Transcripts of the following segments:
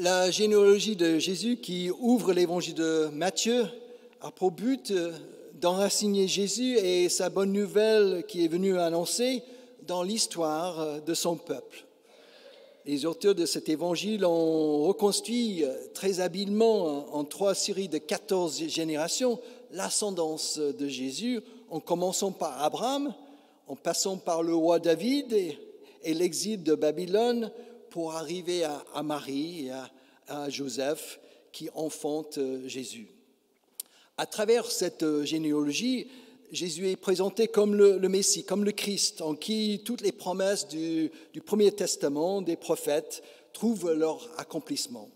La généalogie de Jésus qui ouvre l'évangile de Matthieu a pour but d'enraciner Jésus et sa bonne nouvelle qui est venue annoncer dans l'histoire de son peuple. Les auteurs de cet évangile ont reconstruit très habilement en 3 séries de 14 générations l'ascendance de Jésus, en commençant par Abraham, en passant par le roi David et l'exil de Babylone pour arriver à Marie et à Joseph qui enfantent Jésus. À travers cette généalogie, Jésus est présenté comme le Messie, comme le Christ, en qui toutes les promesses du Premier Testament, des prophètes, trouvent leur accomplissement.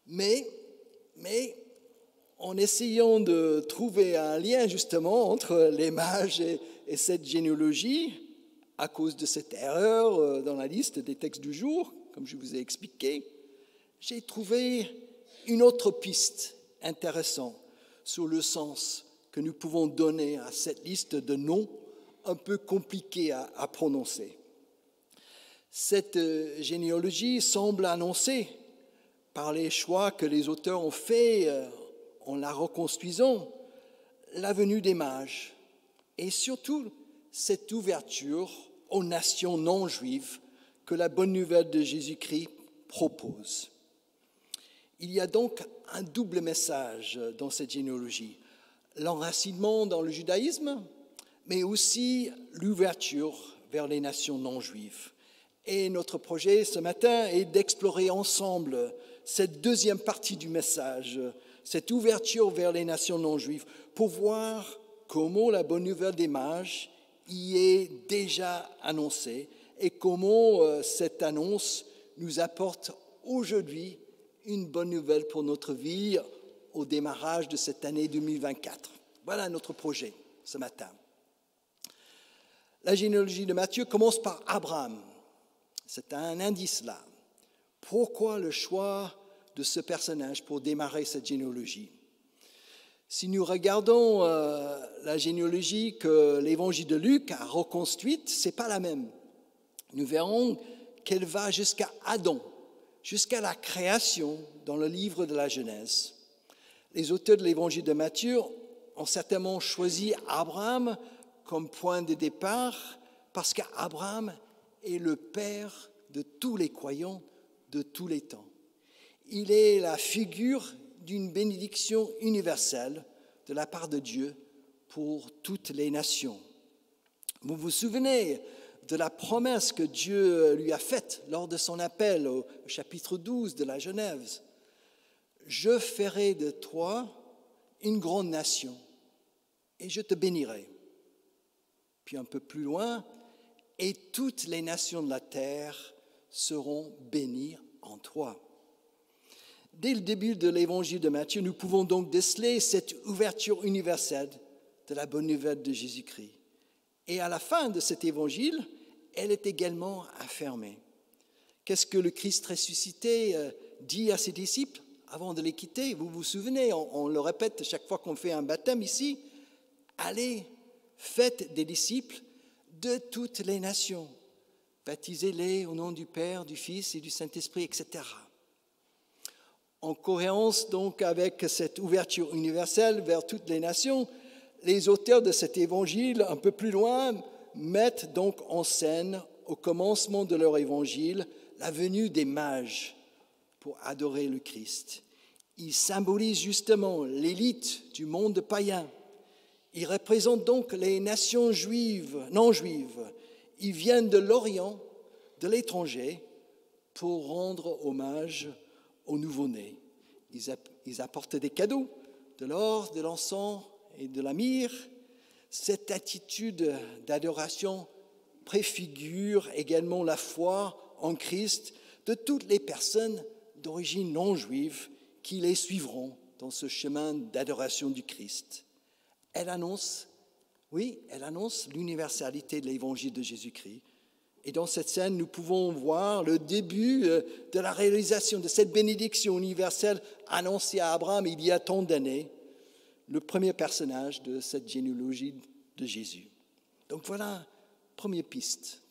Mais en essayant de trouver un lien justement entre les mages et cette généalogie, à cause de cette erreur dans la liste des textes du jour, comme je vous ai expliqué, j'ai trouvé une autre piste intéressante sur le sens que nous pouvons donner à cette liste de noms un peu compliqués à prononcer. Cette généalogie semble annoncer, par les choix que les auteurs ont faits en la reconstruisant, la venue des mages et surtout cette ouverture aux nations non juives que la bonne nouvelle de Jésus-Christ propose. Il y a donc un double message dans cette généalogie, l'enracinement dans le judaïsme, mais aussi l'ouverture vers les nations non juives. Et notre projet ce matin est d'explorer ensemble cette deuxième partie du message, cette ouverture vers les nations non juives, pour voir comment la bonne nouvelle des mages y est déjà annoncée et comment cette annonce nous apporte aujourd'hui une bonne nouvelle pour notre vie au démarrage de cette année 2024. Voilà notre projet ce matin. La généalogie de Matthieu commence par Abraham. C'est un indice là. Pourquoi le choix de ce personnage pour démarrer cette généalogie? Si nous regardons la généalogie que l'évangile de Luc a reconstruite, ce n'est pas la même. Nous verrons qu'elle va jusqu'à Adam, jusqu'à la création dans le livre de la Genèse. Les auteurs de l'évangile de Matthieu ont certainement choisi Abraham comme point de départ parce qu'Abraham est le père de tous les croyants de tous les temps. Il est la figure d'une bénédiction universelle de la part de Dieu pour toutes les nations. Vous vous souvenez de la promesse que Dieu lui a faite lors de son appel au chapitre 12 de la Genèse. « Je ferai de toi une grande nation et je te bénirai. » Puis un peu plus loin, « Et toutes les nations de la terre seront bénies en toi. » Dès le début de l'évangile de Matthieu, nous pouvons donc déceler cette ouverture universelle de la bonne nouvelle de Jésus-Christ. Et à la fin de cet évangile, elle est également affirmée. Qu'est-ce que le Christ ressuscité dit à ses disciples avant de les quitter? Vous vous souvenez, on le répète chaque fois qu'on fait un baptême ici. Allez, faites des disciples de toutes les nations. Baptisez-les au nom du Père, du Fils et du Saint-Esprit, etc. En cohérence donc avec cette ouverture universelle vers toutes les nations, les auteurs de cet évangile, un peu plus loin, mettent donc en scène, au commencement de leur évangile, la venue des mages pour adorer le Christ. Ils symbolisent justement l'élite du monde païen. Ils représentent donc les nations juives, non juives. Ils viennent de l'Orient, de l'étranger, pour rendre hommage au nouveau-né. Ils apportent des cadeaux, de l'or, de l'encens et de la myrrhe. Cette attitude d'adoration préfigure également la foi en Christ de toutes les personnes d'origine non juive qui les suivront dans ce chemin d'adoration du Christ. Elle annonce l'universalité de l'évangile de Jésus-Christ. Et dans cette scène, nous pouvons voir le début de la réalisation de cette bénédiction universelle annoncée à Abraham il y a tant d'années, le premier personnage de cette généalogie de Jésus. Donc voilà, première piste,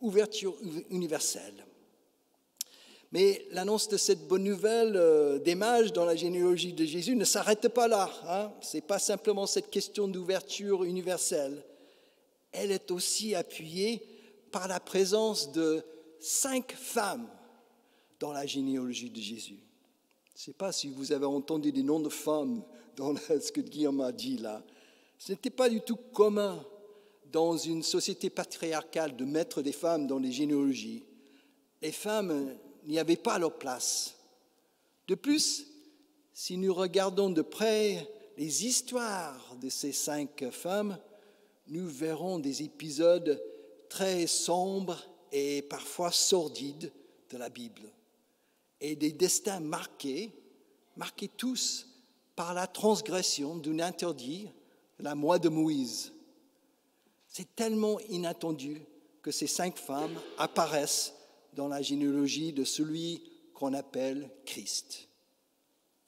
ouverture universelle. Mais l'annonce de cette bonne nouvelle des mages dans la généalogie de Jésus ne s'arrête pas là. Hein. Ce n'est pas simplement cette question d'ouverture universelle. Elle est aussi appuyée par la présence de 5 femmes dans la généalogie de Jésus. Je ne sais pas si vous avez entendu des noms de femmes dans ce que Guillaume a dit là. Ce n'était pas du tout commun dans une société patriarcale de mettre des femmes dans les généalogies. Les femmes n'y avaient pas leur place. De plus, si nous regardons de près les histoires de ces 5 femmes, nous verrons des épisodes très sombres et parfois sordides de la Bible, et des destins marqués tous par la transgression d'un interdit, la loi de Moïse. C'est tellement inattendu que ces 5 femmes apparaissent dans la généalogie de celui qu'on appelle Christ.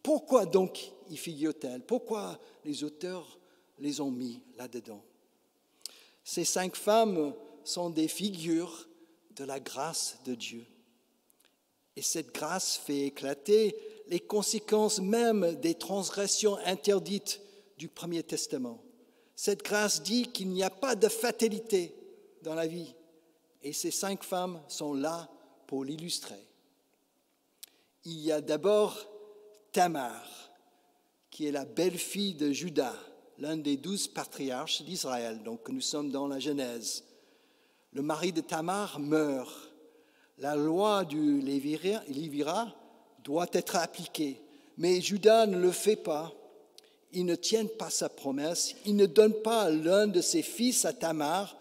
Pourquoi donc y figurent-elles? Pourquoi les auteurs les ont mis là-dedans? Ces 5 femmes sont des figures de la grâce de Dieu. Et cette grâce fait éclater les conséquences même des transgressions interdites du Premier Testament. Cette grâce dit qu'il n'y a pas de fatalité dans la vie. Et ces 5 femmes sont là pour l'illustrer. Il y a d'abord Tamar, qui est la belle-fille de Juda, l'un des 12 patriarches d'Israël. Donc nous sommes dans la Genèse. Le mari de Tamar meurt. La loi du Lévira doit être appliquée, mais Juda ne le fait pas. Il ne tient pas sa promesse. Il ne donne pas l'un de ses fils à Tamar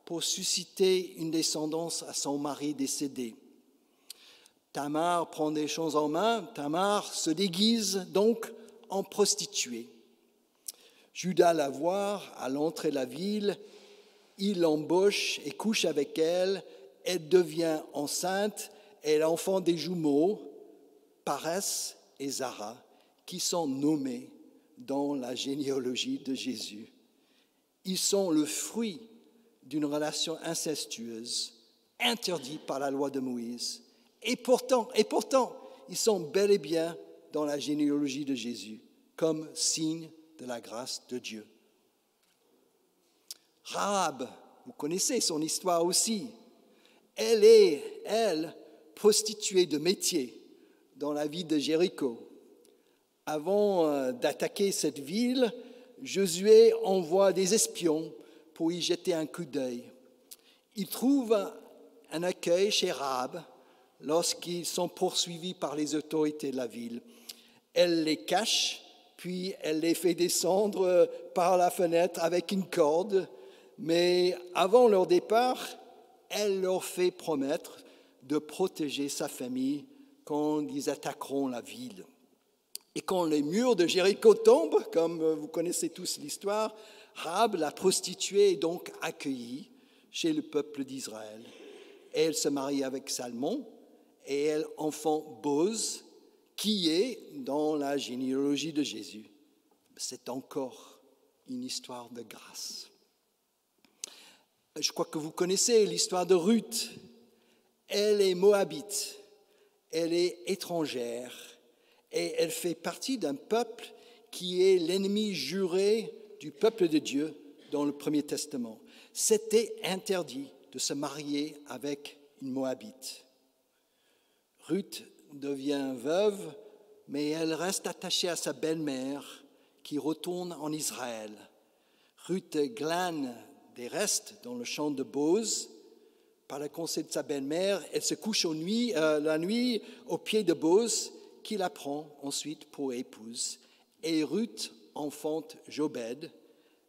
pour susciter une descendance à son mari décédé. Tamar prend des choses en main. Tamar se déguise donc en prostituée. Juda la voit à l'entrée de la ville. Il l'embauche et couche avec elle. Elle devient enceinte et elle enfante des jumeaux, Parès et Zara, qui sont nommés dans la généalogie de Jésus. Ils sont le fruit d'une relation incestueuse, interdite par la loi de Moïse. Et pourtant, ils sont bel et bien dans la généalogie de Jésus, comme signe de la grâce de Dieu. Rahab, vous connaissez son histoire aussi. Elle est prostituée de métier dans la ville de Jéricho. Avant d'attaquer cette ville, Josué envoie des espions pour y jeter un coup d'œil. Ils trouvent un accueil chez Rahab lorsqu'ils sont poursuivis par les autorités de la ville. Elle les cache, puis elle les fait descendre par la fenêtre avec une corde, mais avant leur départ, elle leur fait promettre de protéger sa famille quand ils attaqueront la ville. Et quand les murs de Jéricho tombent, comme vous connaissez tous l'histoire, Rahab, la prostituée, est donc accueillie chez le peuple d'Israël. Elle se marie avec Salmon et elle enfante Boz, qui est dans la généalogie de Jésus. C'est encore une histoire de grâce. Je crois que vous connaissez l'histoire de Ruth. Elle est moabite, elle est étrangère et elle fait partie d'un peuple qui est l'ennemi juré du peuple de Dieu dans le Premier Testament. C'était interdit de se marier avec une moabite. Ruth devient veuve, mais elle reste attachée à sa belle-mère qui retourne en Israël. Ruth glane des restes dans le champ de Boz. Par le conseil de sa belle-mère, elle se couche la nuit au pied de Boz, qui la prend ensuite pour épouse. Et Ruth enfante Jobed,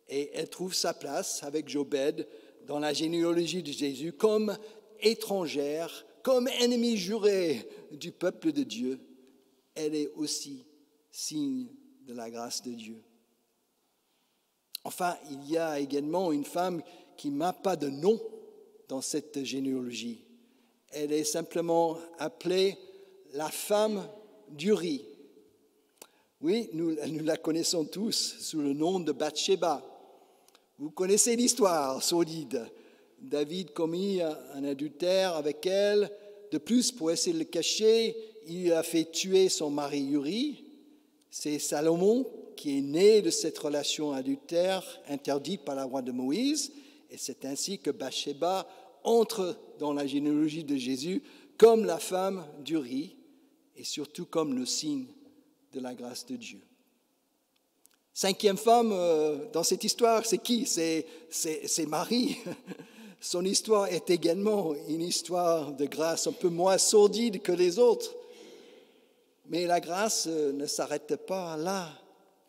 et elle trouve sa place avec Jobed dans la généalogie de Jésus comme étrangère, comme ennemie jurée du peuple de Dieu. Elle est aussi signe de la grâce de Dieu. Enfin, il y a également une femme qui n'a pas de nom dans cette généalogie. Elle est simplement appelée la femme d'Uri. Oui, nous la connaissons tous sous le nom de Bathsheba. Vous connaissez l'histoire sordide. David commit un adultère avec elle, de plus, pour essayer de le cacher, il a fait tuer son mari Uri. C'est Salomon qui est né de cette relation adultère interdite par la loi de Moïse. Et c'est ainsi que Bathsheba entre dans la généalogie de Jésus comme la femme d'Uri et surtout comme le signe de la grâce de Dieu. Cinquième femme dans cette histoire, c'est qui? C'est Marie. Son histoire est également une histoire de grâce un peu moins sordide que les autres. Mais la grâce ne s'arrête pas là,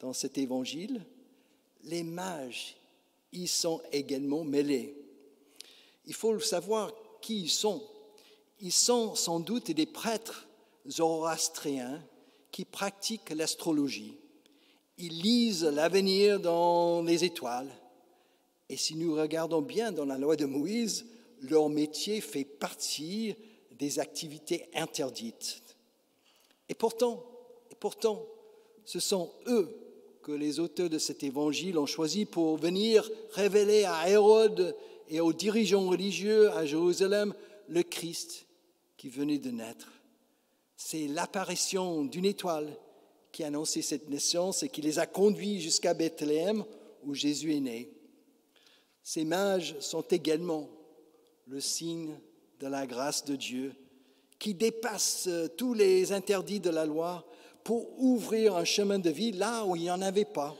dans cet évangile. Les mages y sont également mêlés. Il faut le savoir qui ils sont. Ils sont sans doute des prêtres zoroastriens qui pratiquent l'astrologie. Ils lisent l'avenir dans les étoiles. Et si nous regardons bien dans la loi de Moïse, leur métier fait partie des activités interdites. Et pourtant, ce sont eux que les auteurs de cet évangile ont choisi pour venir révéler à Hérode et aux dirigeants religieux à Jérusalem le Christ qui venait de naître. C'est l'apparition d'une étoile qui a annoncé cette naissance et qui les a conduits jusqu'à Bethléem où Jésus est né. Ces mages sont également le signe de la grâce de Dieu qui dépasse tous les interdits de la loi pour ouvrir un chemin de vie là où il n'y en avait pas,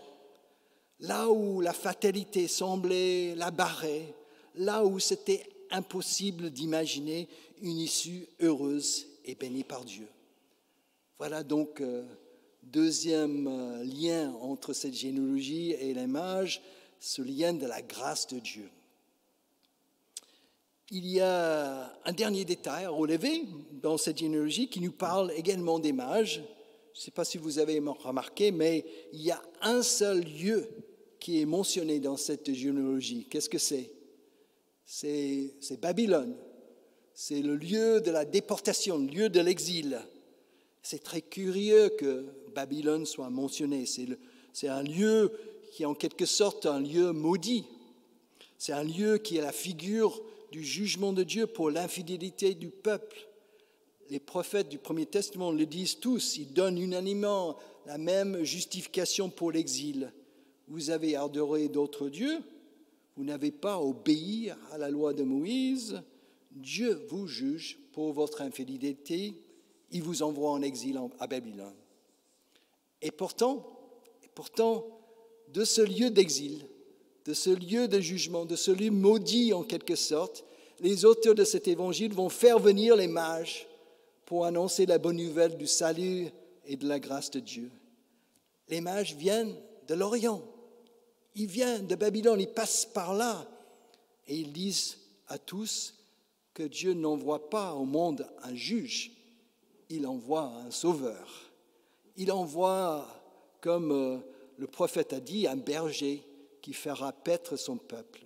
là où la fatalité semblait la barrer, là où c'était impossible d'imaginer une issue heureuse et bénie par Dieu. Voilà donc deuxième lien entre cette généalogie et les mages, ce lien de la grâce de Dieu. Il y a un dernier détail à relever dans cette généalogie qui nous parle également des mages. Je ne sais pas si vous avez remarqué, mais il y a un seul lieu qui est mentionné dans cette généalogie. Qu'est-ce que c'est? C'est Babylone. C'est le lieu de la déportation, le lieu de l'exil. C'est très curieux que Babylone soit mentionné. C'est un lieu qui est en quelque sorte un lieu maudit. C'est un lieu qui est la figure du jugement de Dieu pour l'infidélité du peuple. Les prophètes du Premier Testament le disent tous, ils donnent unanimement la même justification pour l'exil. Vous avez adoré d'autres dieux, vous n'avez pas obéi à la loi de Moïse, Dieu vous juge pour votre infidélité, il vous envoie en exil à Babylone. Et pourtant, de ce lieu d'exil, de ce lieu de jugement, de ce lieu maudit en quelque sorte, les auteurs de cet évangile vont faire venir les mages pour annoncer la bonne nouvelle du salut et de la grâce de Dieu. Les mages viennent de l'Orient, ils viennent de Babylone, ils passent par là et ils disent à tous que Dieu n'envoie pas au monde un juge, il envoie un sauveur. Il envoie, comme le prophète a dit, un berger qui fera paître son peuple.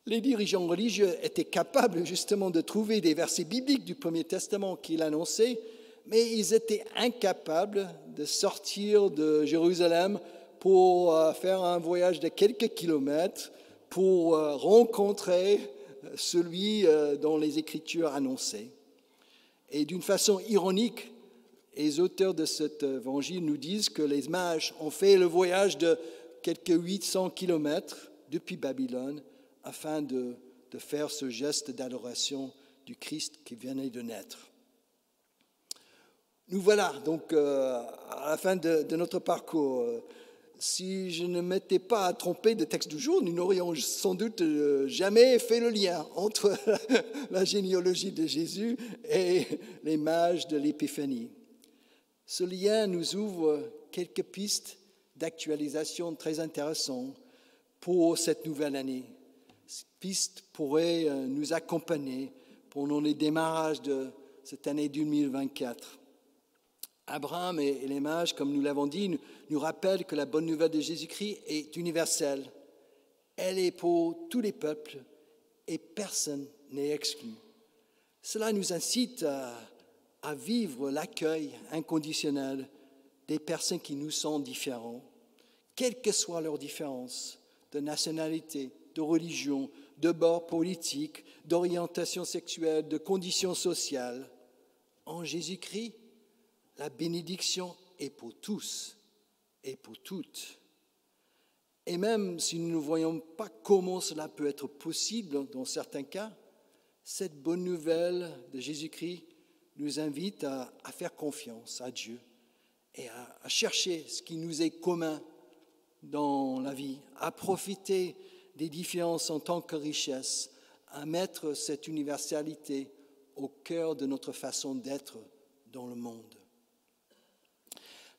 Les dirigeants religieux étaient capables justement de trouver des versets bibliques du Premier Testament qu'il annonçait, mais ils étaient incapables de sortir de Jérusalem pour faire un voyage de quelques kilomètres pour rencontrer celui dont les Écritures annonçaient. Et d'une façon ironique, les auteurs de cet évangile nous disent que les mages ont fait le voyage de quelques 800 kilomètres depuis Babylone afin de faire ce geste d'adoration du Christ qui venait de naître. Nous voilà donc à la fin de notre parcours. Si je ne m'étais pas trompé de texte du jour, nous n'aurions sans doute jamais fait le lien entre la généalogie de Jésus et les mages de l'Épiphanie. Ce lien nous ouvre quelques pistes d'actualisation très intéressantes pour cette nouvelle année. Ces pistes pourraient nous accompagner pendant les démarrages de cette année 2024. Abraham et les mages, comme nous l'avons dit, nous rappellent que la bonne nouvelle de Jésus-Christ est universelle. Elle est pour tous les peuples et personne n'est exclu. Cela nous incite à vivre l'accueil inconditionnel des personnes qui nous sont différentes, quelles que soient leurs différences de nationalité, de religion, de bord politique, d'orientation sexuelle, de conditions sociales. En Jésus-Christ, la bénédiction est pour tous et pour toutes. Et même si nous ne voyons pas comment cela peut être possible dans certains cas, cette bonne nouvelle de Jésus-Christ nous invite à faire confiance à Dieu et à chercher ce qui nous est commun dans la vie, à profiter des différences en tant que richesse, à mettre cette universalité au cœur de notre façon d'être dans le monde.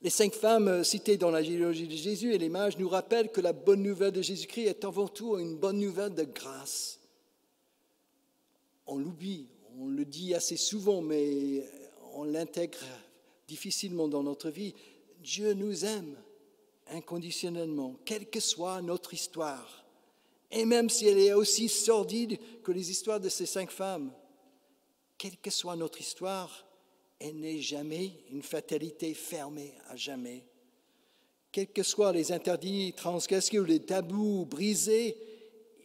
Les 5 femmes citées dans la généalogie de Jésus et les mages nous rappellent que la bonne nouvelle de Jésus-Christ est avant tout une bonne nouvelle de grâce. On l'oublie, on le dit assez souvent, mais on l'intègre difficilement dans notre vie. Dieu nous aime inconditionnellement, quelle que soit notre histoire. Et même si elle est aussi sordide que les histoires de ces 5 femmes, quelle que soit notre histoire, elle n'est jamais une fatalité fermée à jamais. Quels que soient les interdits transgressés ou les tabous brisés,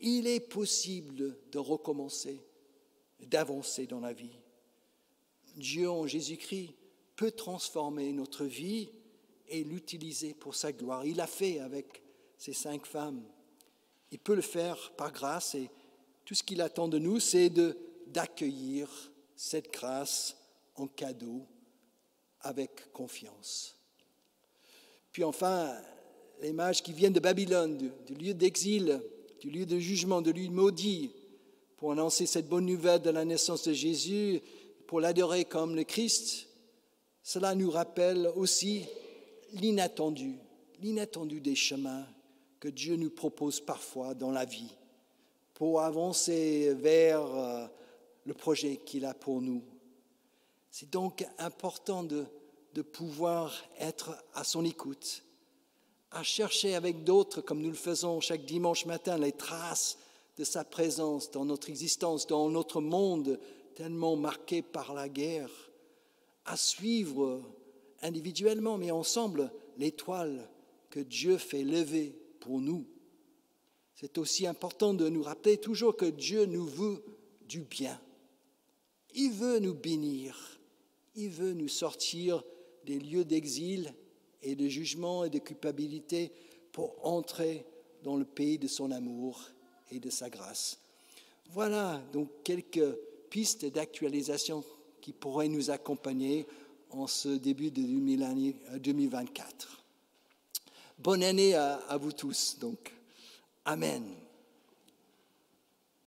il est possible de recommencer, d'avancer dans la vie. Dieu en Jésus-Christ peut transformer notre vie et l'utiliser pour sa gloire. Il l'a fait avec ces 5 femmes. Il peut le faire par grâce et tout ce qu'il attend de nous, c'est d'accueillir cette grâce en cadeau avec confiance. Puis enfin, les mages qui viennent de Babylone, du lieu d'exil, du lieu de jugement, de lieu maudit, pour annoncer cette bonne nouvelle de la naissance de Jésus, pour l'adorer comme le Christ, cela nous rappelle aussi l'inattendu des chemins que Dieu nous propose parfois dans la vie pour avancer vers le projet qu'il a pour nous. C'est donc important de pouvoir être à son écoute, à chercher avec d'autres, comme nous le faisons chaque dimanche matin, les traces de sa présence dans notre existence, dans notre monde tellement marqué par la guerre, à suivre individuellement, mais ensemble, l'étoile que Dieu fait lever pour nous. C'est aussi important de nous rappeler toujours que Dieu nous veut du bien. Il veut nous bénir. Il veut nous sortir des lieux d'exil et de jugement et de culpabilité pour entrer dans le pays de son amour et de sa grâce. Voilà donc quelques pistes d'actualisation qui pourraient nous accompagner en ce début de 2024. Bonne année à vous tous, donc. Amen.